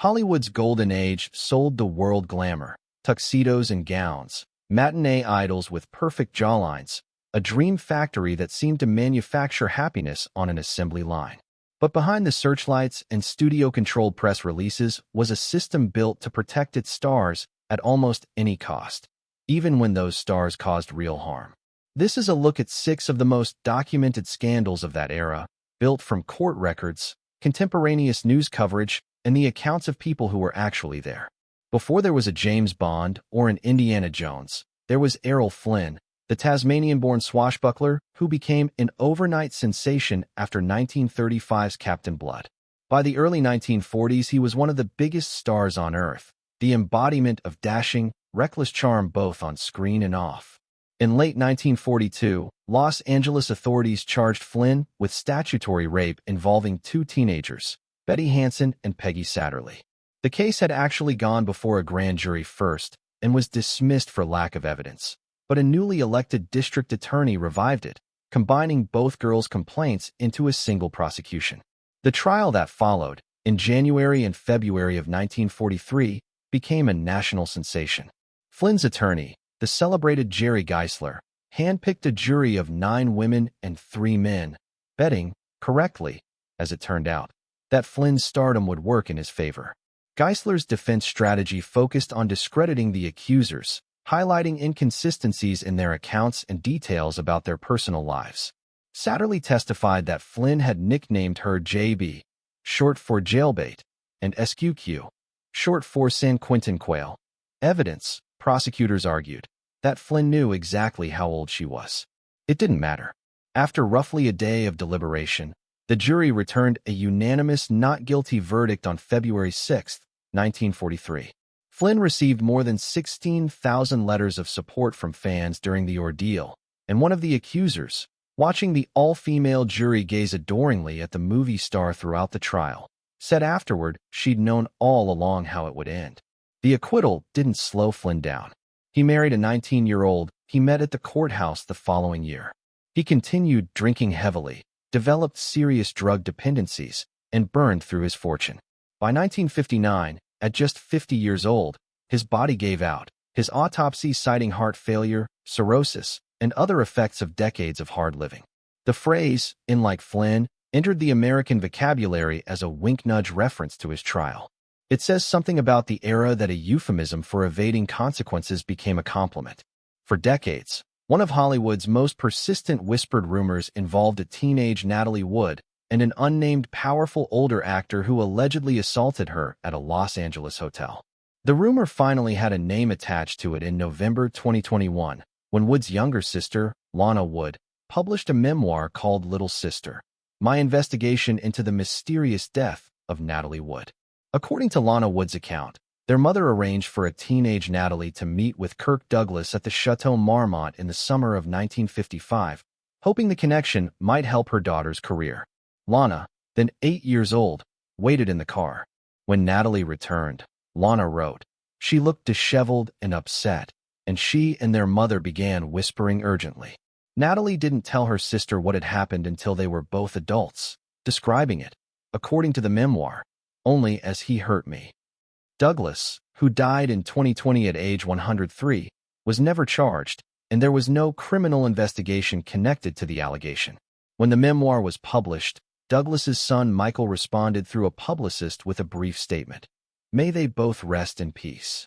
Hollywood's golden age sold the world glamour, tuxedos and gowns, matinee idols with perfect jawlines, a dream factory that seemed to manufacture happiness on an assembly line. But behind the searchlights and studio-controlled press releases was a system built to protect its stars at almost any cost, even when those stars caused real harm. This is a look at 6 of the most documented scandals of that era, built from court records, contemporaneous news coverage, and the accounts of people who were actually there. Before there was a James Bond or an Indiana Jones, there was Errol Flynn, the Tasmanian-born swashbuckler who became an overnight sensation after 1935's Captain Blood. By the early 1940s, he was one of the biggest stars on Earth, the embodiment of dashing, reckless charm both on screen and off. In late 1942, Los Angeles authorities charged Flynn with statutory rape involving 2 teenagers, Betty Hansen and Peggy Satterley. The case had actually gone before a grand jury first and was dismissed for lack of evidence. But a newly elected district attorney revived it, combining both girls' complaints into a single prosecution. The trial that followed, in January and February of 1943, became a national sensation. Flynn's attorney, the celebrated Jerry Geisler, handpicked a jury of 9 women and 3 men, betting, correctly, as it turned out, that Flynn's stardom would work in his favor. Geisler's defense strategy focused on discrediting the accusers, highlighting inconsistencies in their accounts and details about their personal lives. Satterley testified that Flynn had nicknamed her JB, short for jailbait, and SQQ, short for San Quentin Quail. Evidence, prosecutors argued, that Flynn knew exactly how old she was. It didn't matter. After roughly a day of deliberation, the jury returned a unanimous not guilty verdict on February 6, 1943. Flynn received more than 16,000 letters of support from fans during the ordeal, and one of the accusers, watching the all-female jury gaze adoringly at the movie star throughout the trial, said afterward she'd known all along how it would end. The acquittal didn't slow Flynn down. He married a 19-year-old he met at the courthouse the following year. He continued drinking heavily, developed serious drug dependencies, and burned through his fortune. By 1959, at just 50 years old, his body gave out, his autopsy citing heart failure, cirrhosis, and other effects of decades of hard living. The phrase, "in like Flynn," entered the American vocabulary as a wink-nudge reference to his trial. It says something about the era that a euphemism for evading consequences became a compliment. For decades, one of Hollywood's most persistent whispered rumors involved a teenage Natalie Wood and an unnamed powerful older actor who allegedly assaulted her at a Los Angeles hotel. The rumor finally had a name attached to it in November 2021, when Wood's younger sister, Lana Wood, published a memoir called Little Sister: My Investigation into the Mysterious Death of Natalie Wood. According to Lana Wood's account, their mother arranged for a teenage Natalie to meet with Kirk Douglas at the Chateau Marmont in the summer of 1955, hoping the connection might help her daughter's career. Lana, then 8 years old, waited in the car. When Natalie returned, Lana wrote, she looked disheveled and upset, and she and their mother began whispering urgently. Natalie didn't tell her sister what had happened until they were both adults, describing it, according to the memoir, only as "he hurt me." Douglas, who died in 2020 at age 103, was never charged, and there was no criminal investigation connected to the allegation. When the memoir was published, Douglas's son Michael responded through a publicist with a brief statement. May they both rest in peace.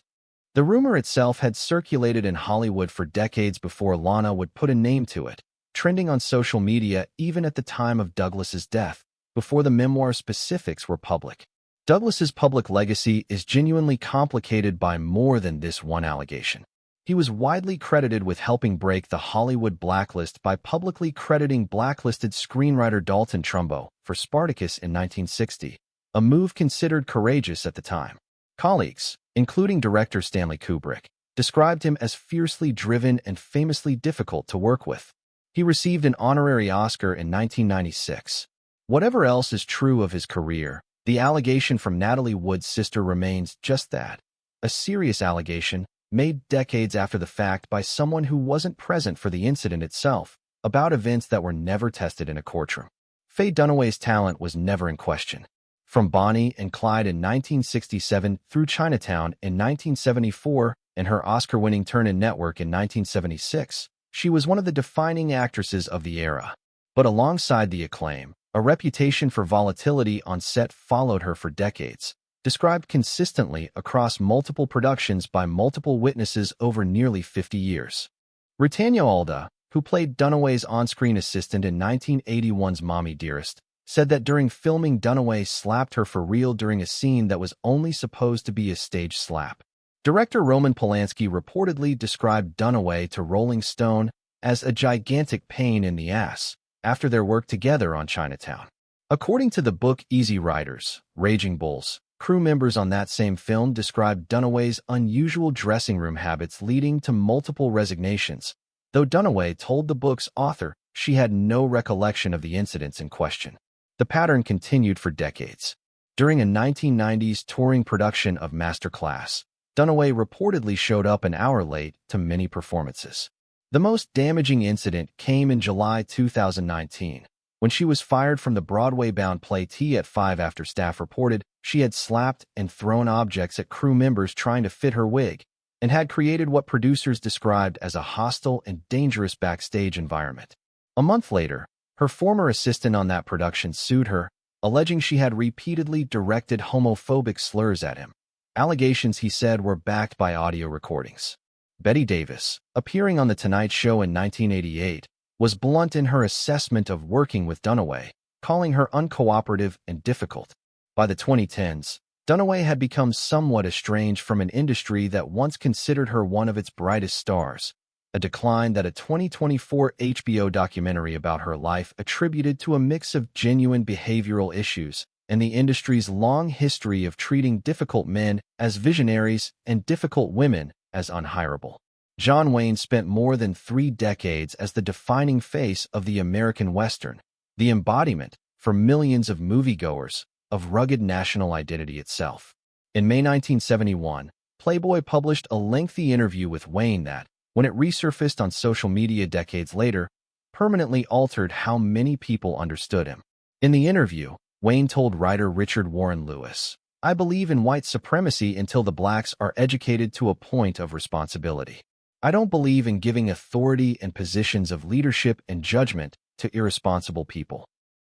The rumor itself had circulated in Hollywood for decades before Lana would put a name to it, trending on social media even at the time of Douglas's death, before the memoir specifics were public. Douglas's public legacy is genuinely complicated by more than this one allegation. He was widely credited with helping break the Hollywood blacklist by publicly crediting blacklisted screenwriter Dalton Trumbo for Spartacus in 1960, a move considered courageous at the time. Colleagues, including director Stanley Kubrick, described him as fiercely driven and famously difficult to work with. He received an honorary Oscar in 1996. Whatever else is true of his career, the allegation from Natalie Wood's sister remains just that, a serious allegation made decades after the fact by someone who wasn't present for the incident itself, about events that were never tested in a courtroom. Faye Dunaway's talent was never in question. From Bonnie and Clyde in 1967 through Chinatown in 1974 and her Oscar-winning turn in Network in 1976, she was one of the defining actresses of the era. But alongside the acclaim, a reputation for volatility on set followed her for decades, described consistently across multiple productions by multiple witnesses over nearly 50 years. Britannia Alda, who played Dunaway's on-screen assistant in 1981's Mommy Dearest, said that during filming Dunaway slapped her for real during a scene that was only supposed to be a stage slap. Director Roman Polanski reportedly described Dunaway to Rolling Stone as a gigantic pain in the ass after their work together on Chinatown. According to the book Easy Riders, Raging Bulls, crew members on that same film described Dunaway's unusual dressing room habits leading to multiple resignations, though Dunaway told the book's author she had no recollection of the incidents in question. The pattern continued for decades. During a 1990s touring production of Masterclass, Dunaway reportedly showed up an hour late to many performances. The most damaging incident came in July 2019, when she was fired from the Broadway-bound play Tea at 5 after staff reported she had slapped and thrown objects at crew members trying to fit her wig, and had created what producers described as a hostile and dangerous backstage environment. A month later, her former assistant on that production sued her, alleging she had repeatedly directed homophobic slurs at him. Allegations, he said, were backed by audio recordings. Betty Davis, appearing on The Tonight Show in 1988, was blunt in her assessment of working with Dunaway, calling her uncooperative and difficult. By the 2010s, Dunaway had become somewhat estranged from an industry that once considered her one of its brightest stars, a decline that a 2024 HBO documentary about her life attributed to a mix of genuine behavioral issues and the industry's long history of treating difficult men as visionaries and difficult women as unhireable. John Wayne spent more than 3 decades as the defining face of the American Western, the embodiment, for millions of moviegoers, of rugged national identity itself. In May 1971, Playboy published a lengthy interview with Wayne that, when it resurfaced on social media decades later, permanently altered how many people understood him. In the interview, Wayne told writer Richard Warren Lewis, "I believe in white supremacy until the blacks are educated to a point of responsibility. I don't believe in giving authority and positions of leadership and judgment to irresponsible people."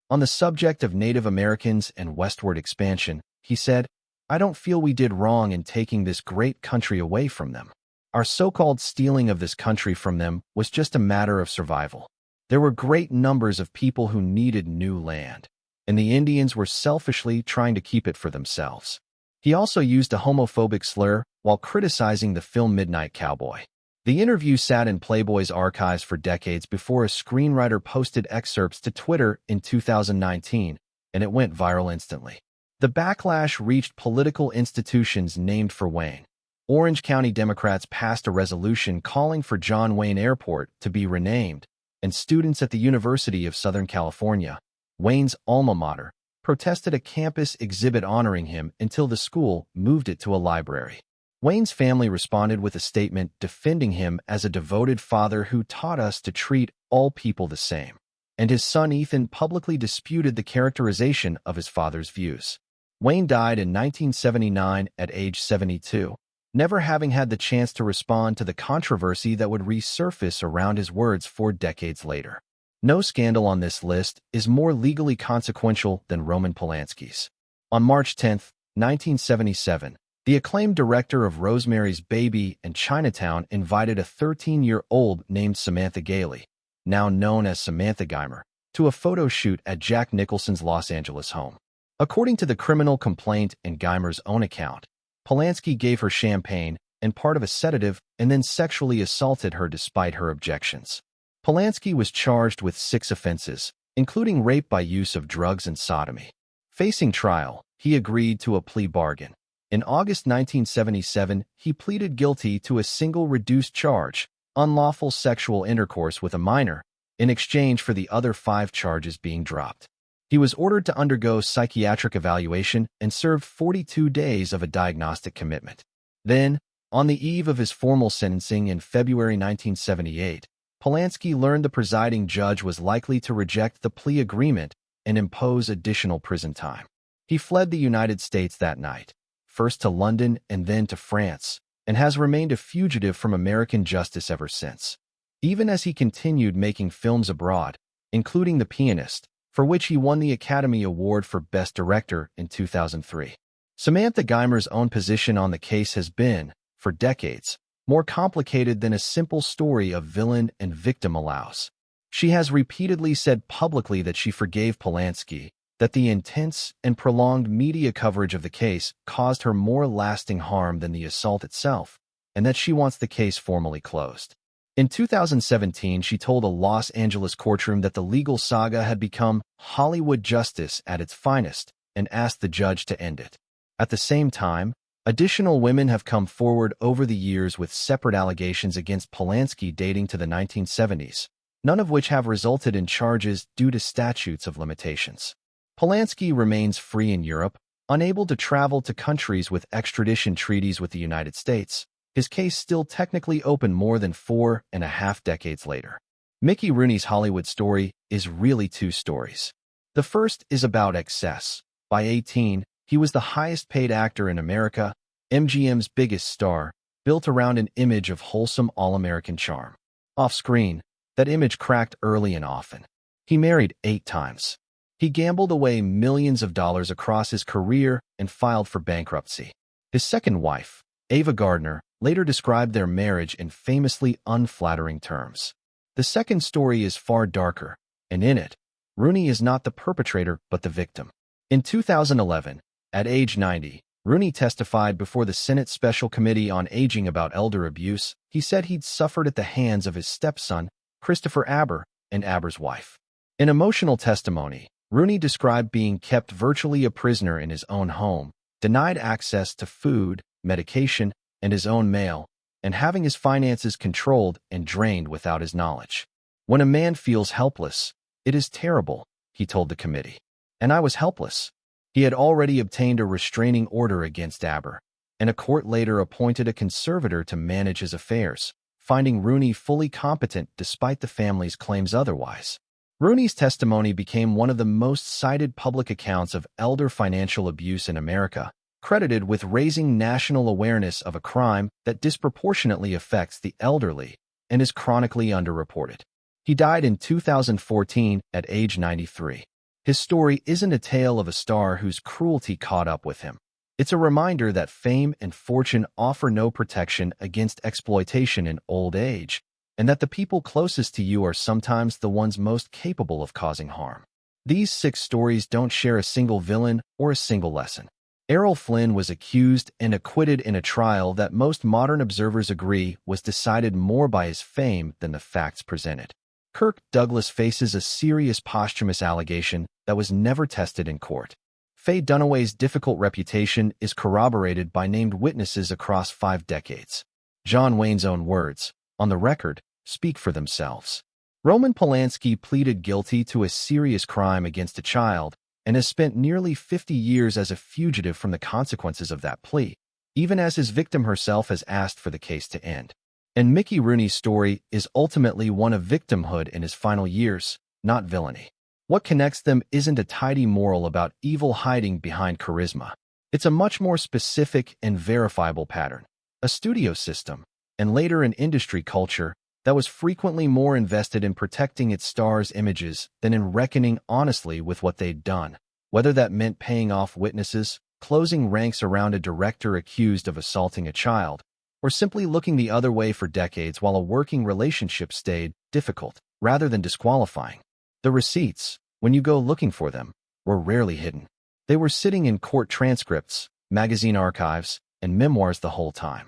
On the subject of Native Americans and westward expansion, he said, "I don't feel we did wrong in taking this great country away from them. Our so-called stealing of this country from them was just a matter of survival. There were great numbers of people who needed new land, and the Indians were selfishly trying to keep it for themselves." He also used a homophobic slur while criticizing the film Midnight Cowboy. The interview sat in Playboy's archives for decades before a screenwriter posted excerpts to Twitter in 2019, and it went viral instantly. The backlash reached political institutions named for Wayne. Orange County Democrats passed a resolution calling for John Wayne Airport to be renamed, and students at the University of Southern California, Wayne's alma mater, protested a campus exhibit honoring him until the school moved it to a library. Wayne's family responded with a statement defending him as a devoted father who taught us to treat all people the same, and his son Ethan publicly disputed the characterization of his father's views. Wayne died in 1979 at age 72, never having had the chance to respond to the controversy that would resurface around his words 4 decades later. No scandal on this list is more legally consequential than Roman Polanski's. On March 10, 1977, the acclaimed director of Rosemary's Baby and Chinatown invited a 13-year-old named Samantha Gailey, now known as Samantha Geimer, to a photo shoot at Jack Nicholson's Los Angeles home. According to the criminal complaint and Geimer's own account, Polanski gave her champagne and part of a sedative and then sexually assaulted her despite her objections. Polanski was charged with 6 offenses, including rape by use of drugs and sodomy. Facing trial, he agreed to a plea bargain. In August 1977, he pleaded guilty to a single reduced charge, unlawful sexual intercourse with a minor, in exchange for the other 5 charges being dropped. He was ordered to undergo psychiatric evaluation and served 42 days of a diagnostic commitment. Then, on the eve of his formal sentencing in February 1978, Polanski learned the presiding judge was likely to reject the plea agreement and impose additional prison time. He fled the United States that night, first to London and then to France, and has remained a fugitive from American justice ever since. Even as he continued making films abroad, including The Pianist, for which he won the Academy Award for Best Director in 2003. Samantha Geimer's own position on the case has been, for decades, more complicated than a simple story of villain and victim allows. She has repeatedly said publicly that she forgave Polanski, that the intense and prolonged media coverage of the case caused her more lasting harm than the assault itself, and that she wants the case formally closed. In 2017, she told a Los Angeles courtroom that the legal saga had become Hollywood justice at its finest and asked the judge to end it. At the same time, additional women have come forward over the years with separate allegations against Polanski dating to the 1970s, none of which have resulted in charges due to statutes of limitations. Polanski remains free in Europe, unable to travel to countries with extradition treaties with the United States, his case still technically open more than 4.5 decades later. Mickey Rooney's Hollywood story is really two stories. The first is about excess. By 18, he was the highest-paid actor in America, MGM's biggest star, built around an image of wholesome all-American charm. Off-screen, that image cracked early and often. He married 8 times. He gambled away millions of dollars across his career and filed for bankruptcy. His second wife, Ava Gardner, later described their marriage in famously unflattering terms. The second story is far darker, and in it, Rooney is not the perpetrator but the victim. In 2011, at age 90, Rooney testified before the Senate Special Committee on Aging about elder abuse. He said he'd suffered at the hands of his stepson, Christopher Aber, and Aber's wife. In emotional testimony, Rooney described being kept virtually a prisoner in his own home, denied access to food, medication, and his own mail, and having his finances controlled and drained without his knowledge. When a man feels helpless, it is terrible, he told the committee. And I was helpless. He had already obtained a restraining order against Aber, and a court later appointed a conservator to manage his affairs, finding Rooney fully competent despite the family's claims otherwise. Rooney's testimony became one of the most cited public accounts of elder financial abuse in America, credited with raising national awareness of a crime that disproportionately affects the elderly and is chronically underreported. He died in 2014 at age 93. His story isn't a tale of a star whose cruelty caught up with him. It's a reminder that fame and fortune offer no protection against exploitation in old age, and that the people closest to you are sometimes the ones most capable of causing harm. These 6 stories don't share a single villain or a single lesson. Errol Flynn was accused and acquitted in a trial that most modern observers agree was decided more by his fame than the facts presented. Kirk Douglas faces a serious posthumous allegation that was never tested in court. Faye Dunaway's difficult reputation is corroborated by named witnesses across 5 decades. John Wayne's own words, on the record, speak for themselves. Roman Polanski pleaded guilty to a serious crime against a child and has spent nearly 50 years as a fugitive from the consequences of that plea, even as his victim herself has asked for the case to end. And Mickey Rooney's story is ultimately one of victimhood in his final years, not villainy. What connects them isn't a tidy moral about evil hiding behind charisma. It's a much more specific and verifiable pattern, a studio system, and later an industry culture that was frequently more invested in protecting its stars' images than in reckoning honestly with what they'd done, whether that meant paying off witnesses, closing ranks around a director accused of assaulting a child, or simply looking the other way for decades while a working relationship stayed difficult rather than disqualifying. The receipts, when you go looking for them, were rarely hidden. They were sitting in court transcripts, magazine archives, and memoirs the whole time.